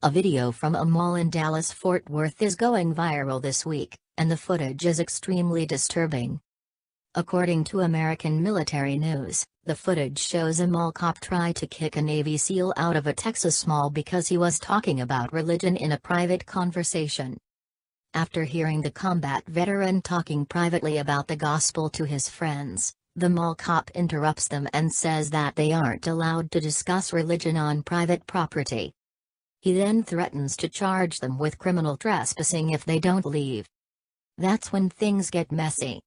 A video from a mall in Dallas-Fort Worth is going viral this week, and the footage is extremely disturbing. According to American Military News, the footage shows a mall cop try to kick a Navy SEAL out of a Texas mall because he was talking about religion in a private conversation. After hearing the combat veteran talking privately about the gospel to his friends, the mall cop interrupts them and says that they aren't allowed to discuss religion on private property. He then threatens to charge them with criminal trespassing if they don't leave. That's when things get messy.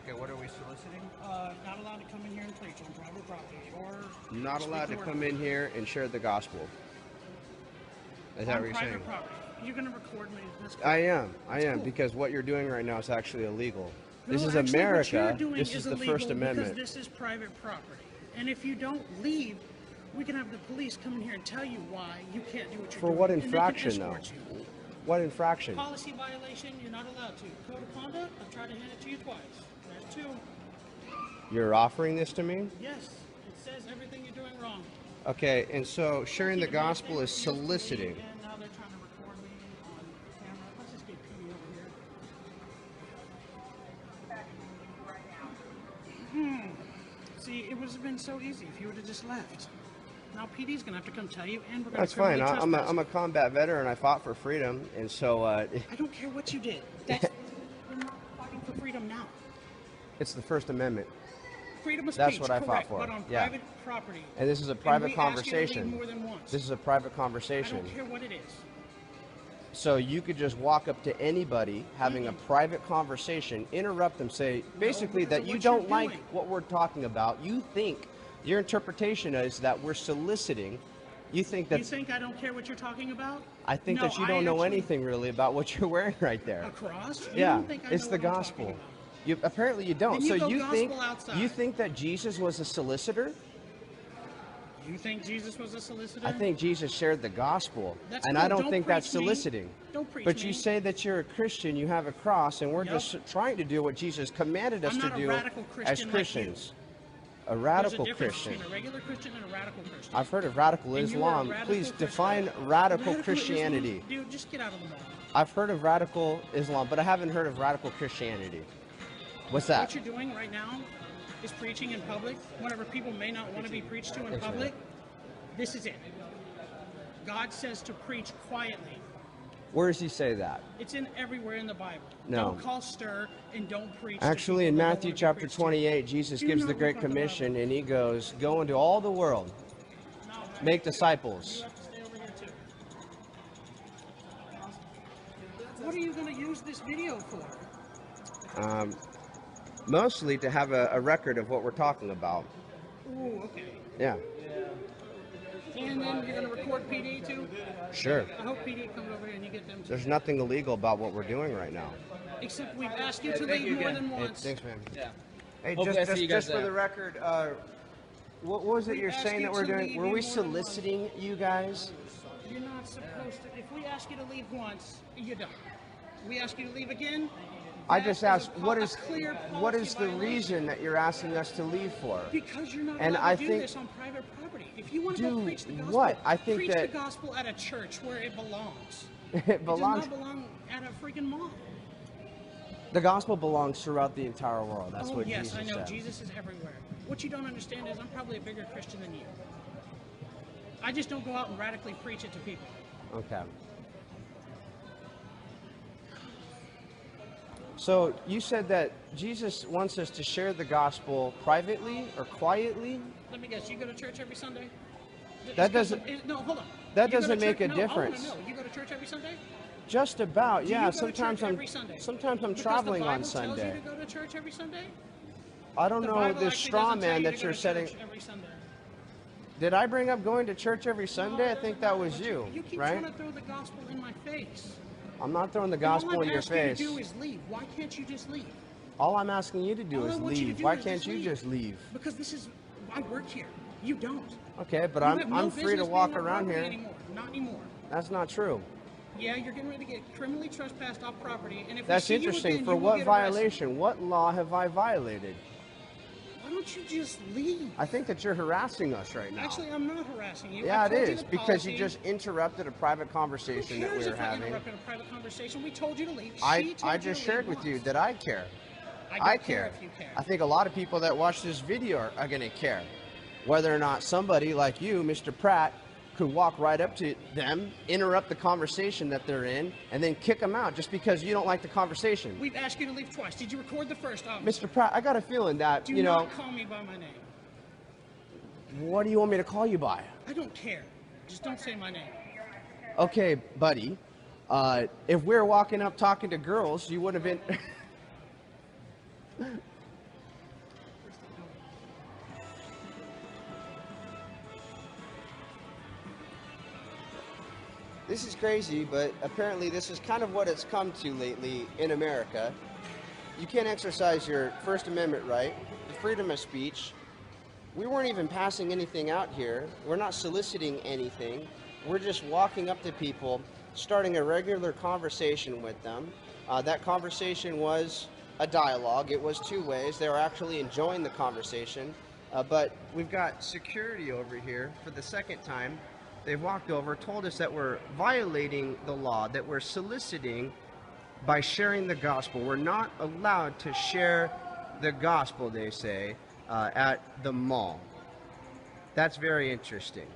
Okay, what are we soliciting? Not allowed to come in here and preach on private property or... Not allowed to come in here and share the gospel. Is that what you're saying? Property. You're going to record me. That's cool. I am, cool. because what you're doing right now is actually illegal. No, This is actually, America. What you're doing This is the First Amendment. Because this is private property. And if you don't leave, we can have the police come in here and tell you why you can't do what you're doing. For what and infraction, they can though? escort you. What infraction? Policy violation, you're not allowed to. Code of conduct, I've tried to hand it to you twice. There's two. You're offering this to me? Yes, it says everything you're doing wrong. Okay, and so sharing the gospel is soliciting. And now they're trying to record me on camera. Let's just get PD over here. See, it would have been so easy if you would have just left. Now PD's gonna have to come tell you, and we're gonna. That's fine. I'm a combat veteran. I fought for freedom, and so. I don't care what you did. That's you're not fighting for freedom now. It's the First Amendment. Freedom of speech. That's what I correct, fought for. But on Yeah. private property. And this is a private and we ask you to leave conversation. more than once. This is a private I conversation. don't care what it is. So you could just walk up to anybody having a private conversation, interrupt them, say basically because that of you what don't you're like doing. what we're talking about. You think your interpretation is that we're soliciting. You think that You think I don't care what you're talking about? I think No, that you don't know actually- anything really about what you're wearing right there. A cross? You Yeah, don't think I it's know the what I'm talking gospel. about. You apparently you don't. Then you So go you think gospel outside. you think that Jesus was a solicitor? You think Jesus was a solicitor? I think Jesus shared the gospel, That's and cool. I don't Don't think that's preach me. soliciting. Don't preach But me. you say that you're a Christian, you have a cross, and we're Yep. just trying to do what Jesus commanded us I'm to not a do radical as Christian like you. Christians. A There's a radical difference Christian. between a regular Christian and a radical Christian. I've heard of radical And you are a Islam. radical Please Christian. define radical Islam? Christianity. Dude, just get out of the mall. I've heard of radical Islam, but I haven't heard of radical Christianity. What's that? What you're doing right now is preaching in public whenever people may not want to be preached to in public. This is it. God says to preach quietly. Where does he say that? It's in everywhere in the Bible. No. Don't call stir and don't preach. to Actually, in people that don't Matthew want to be chapter preached to. 28, Jesus Do gives not the Great look like the Commission, Bible. and he goes, go into all the world, No, make You disciples. have to stay over here too. What are you going to use this video for? Mostly to have a record of what we're talking about. Ooh, okay. Yeah, And then you're going to record PD too? sure. I hope PD comes over here and you get them too. There's nothing illegal about what we're doing right now. Except we've asked you to leave more than once. Thanks, man. Yeah. Hey, Hopefully I see you guys just for there. the record, what was it We you're asked saying you that we're to doing? leave Were in we more than once. soliciting you guys? You're not supposed to. If we ask you to leave once, you're done. We ask you to leave again. I that just is a asked, po- what a is clear what policy is the violation. reason that you're asking us to leave for? Because you're not And allowed I to do think- this on private property. If you want to go Do preach the gospel, what? I think preach that- the gospel at a church where it belongs. It belongs. It does not belong at a freaking mall. The gospel belongs throughout the entire world. That's Oh what yes, Jesus I know. said. Jesus is everywhere. What you don't understand is I'm probably a bigger Christian than you. I just don't go out and radically preach it to people. Okay. So you said that Jesus wants us to share the gospel privately or quietly? Let me guess. You go to church every Sunday? That doesn't- No, hold on. that You go to doesn't make church- a no, difference. I want to know. You go to church every Sunday? Just about, Do yeah. you go to Sometimes church I'm every Sunday? sometimes I'm Because traveling the on Bible tells Sunday. you to go to church every Sunday? I don't The know Bible this actually straw doesn't tell man you to that go you're to setting. church every Sunday. Did I bring up going to church every Sunday? I think that was But you, You keep right? trying to throw the gospel in my face. I'm not throwing the All gospel I'm in your asking you face. to do is leave. Why can't you just leave? All I'm asking you to do All I is want you to leave. do Why is can't you leave. just leave? Because this is, I work here. You don't. Okay, but You have I'm no free to business walk being on around property here. Anymore. Not anymore. That's not true. Yeah, you're getting ready to get criminally trespassed off property, and if That's we see interesting. you again, For you will what get arrested. violation? What law have I violated? Why don't you just leave? I think that you're harassing us right now. Actually, I'm not harassing you. Yeah, I it told you is, the because you policy. just interrupted a private Who conversation that cares we were if I having. interrupted a private conversation? We told you to leave. I She told you just to shared leave with you once. that I care. I don't care if you care. I think a lot of people that watch this video are going to care. Whether or not somebody like you, Mr. Pratt, could walk right up to them, interrupt the conversation that they're in, and then kick them out just because you don't like the conversation. We've asked you to leave twice. Did you record the first, officer? Mr. Pratt, I got a feeling that, Do you know, not call me by my name. what do you want me to call you by? I don't care. Just don't say my name. Okay, buddy, if we're walking up talking to girls, you would have been... This is crazy, but apparently this is kind of what it's come to lately in America. You can't exercise your First Amendment right, the freedom of speech. We weren't even passing anything out here. We're not soliciting anything. We're just walking up to people, starting a regular conversation with them. That conversation was a dialogue. It was two ways. They were actually enjoying the conversation. But we've got security over here for the second time. They've walked over, told us that we're violating the law, that we're soliciting by sharing the gospel. We're not allowed to share the gospel, they say, at the mall. That's very interesting.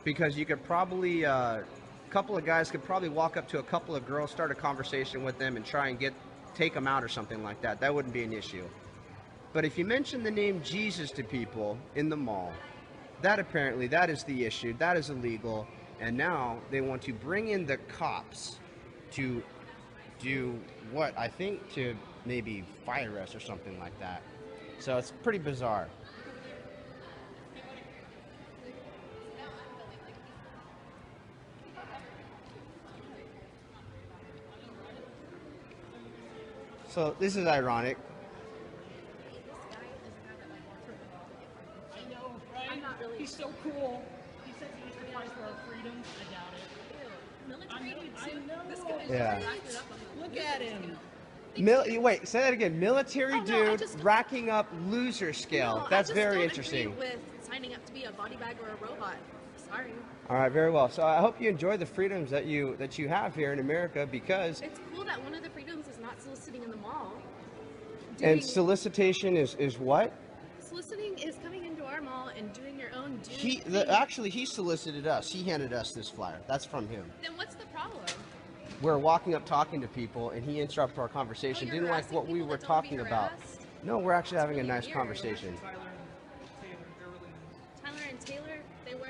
Because you could probably, a couple of guys could probably walk up to a couple of girls, start a conversation with them, and try and take them out or something like that. That wouldn't be an issue. But if you mention the name Jesus to people in the mall, that is the issue. That is illegal. And now they want to bring in the cops to do what? I think to maybe fire us or something like that. So it's pretty bizarre. So this is ironic. I know, right? He's so cool. He says he needs to fight for our freedom. I doubt it. I know. This guy is Yeah. racking up on the Look at him. Wait, say that again. Military Oh, no, I dude just- racking up loser scale. No, That's I just very don't interesting. agree with signing up to be a body bag or a robot. Sorry. All right, very well. So I hope you enjoy the freedoms that you have here in America, because It's cool that one of the freedoms is not soliciting in the mall. and solicitation is what? Soliciting is coming into our mall and doing your own dude. Actually he solicited us. He handed us this flyer. That's from him. Then what's the problem? We're walking up talking to people, and he interrupted our conversation. Oh, you're Didn't like harassing what we people were that don't wanna be talking about. harassed? No, we're actually having a really nice weird. conversation. Tyler and Taylor, they were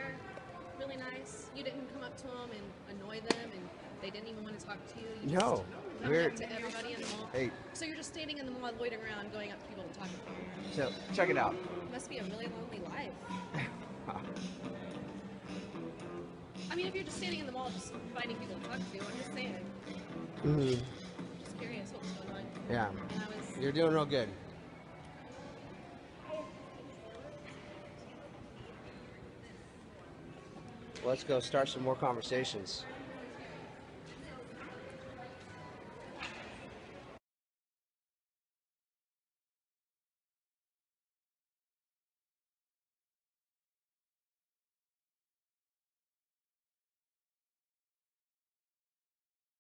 really nice. You didn't come up to them and annoy them, and they didn't even want to talk to you. You No, just went we're up to everybody in the mall. hey. So you're just standing in the mall, loitering around, going up to people and talking to them. So check it out. Must be a really lonely life. I mean, if you're just standing in the mall, just finding people to talk to, I'm just saying. Mhm. Just curious what was going on. Yeah, And I was. you're doing real good. Let's go start some more conversations.